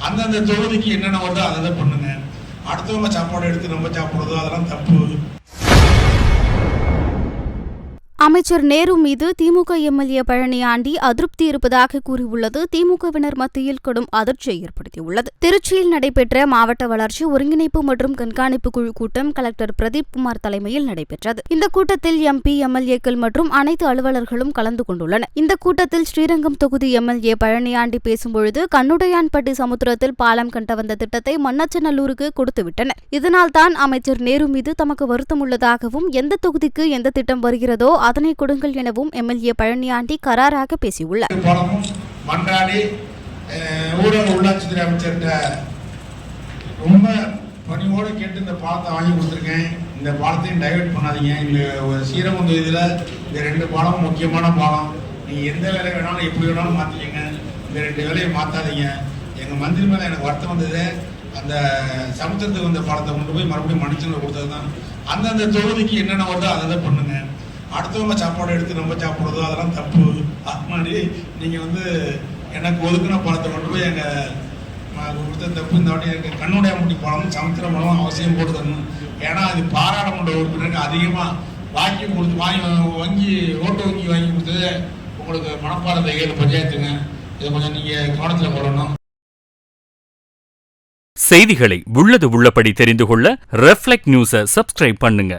அந்தந்த தொகுதிக்கு என்னென்ன வருதோ அதை பண்ணுங்க. அடுத்தவங்க சாப்பாடு எடுத்து நம்ம சாப்பிடுறதோ அதெல்லாம் தப்பு. அமைச்சர் நேரு மீது திமுக எம்எல்ஏ பழனியாண்டி அதிருப்தி இருப்பதாக கூறியுள்ளது திமுகவினர் மத்தியில் கடும் அதிர்ச்சியை ஏற்படுத்தியுள்ளது. திருச்சியில் நடைபெற்ற மாவட்ட வளர்ச்சி ஒருங்கிணைப்பு மற்றும் கண்காணிப்பு குழு கூட்டம் கலெக்டர் பிரதீப் குமார் தலைமையில் நடைபெற்றது. இந்த கூட்டத்தில் எம்பி, எம்எல்ஏக்கள் மற்றும் அனைத்து அலுவலர்களும் கலந்து கொண்டுள்ளனர். இந்த கூட்டத்தில் ஸ்ரீரங்கம் தொகுதி எம்எல்ஏ பழனியாண்டி பேசும்பொழுது கண்ணுடையான்பட்டி சமுத்திரத்தில் பாலம் கட்ட வந்த திட்டத்தை மண்ணச்சநல்லூருக்கு கொடுத்துவிட்டனர். இதனால்தான் அமைச்சர் நேரு மீது தமக்கு வருத்தம் உள்ளதாகவும் எந்த தொகுதிக்கு எந்த திட்டம் வருகிறதோ அதனை கொடுங்கள் எனவும் எம்எல்ஏ பழனியாண்டி கராராக பேசியுள்ளார். மன்றாடி ஊரக உள்ளாட்சித்துறை அமைச்சர்கிட்ட ரொம்ப பணியோடு கேட்டு இந்த பாலத்தை வாங்கி கொடுத்துருக்கேன். இந்த பாலத்தையும் டைவெர்ட் பண்ணாதீங்க. இங்கே ஸ்ரீரங்கம் தொகுதியில் இந்த 2 பாலமும் முக்கியமான பாலம். நீங்கள் எந்த வேலை வேணாலும் எப்படி வேணாலும் மாற்றிக்கங்க. இந்த 2 வேலையை மாற்றாதீங்க. எங்கள் மந்திரி மேலே எனக்கு வருத்தம் வந்தது. அந்த சமுத்திரத்துக்கு வந்த பாலத்தை கொண்டு போய் மறுபடியும் மனுஷங்களை கொடுத்தது தான். அந்தந்த தொகுதிக்கு என்னென்ன வருதோ அதை பண்ணுங்க. அடுத்தவங்க சாப்பாடு எடுத்து நம்ம சாப்பிட்றதோ அதெல்லாம் தப்பு. அது மாதிரி நீங்கள் எனக்கு ஒதுக்கின பாலத்தை கொண்டு போய் எங்கள் கொடுத்த தப்பு. இந்த வாட்டி எனக்கு கண்ணுடையான்பட்டி பாலமும் சமுத்திர பாலமும் அவசியம் போட்டு தரணும். ஏன்னா அது பாராளுமன்ற உறுப்பினருக்கு அதிகமாக வாங்கி கொடுத்து ஓட்டு வங்கி வாங்கி கொடுத்தது உங்களுக்கு மணப்பாறை 7 பஞ்சாயத்துங்க. இதை கொஞ்சம் நீங்கள் கவனத்தில் கொள்ளணும். செய்திகளை உள்ளது உள்ளபடி தெரிந்து கொள்ள ரெஃப்ளெக்ட் நியூஸை சப்ஸ்கிரைப் பண்ணுங்க.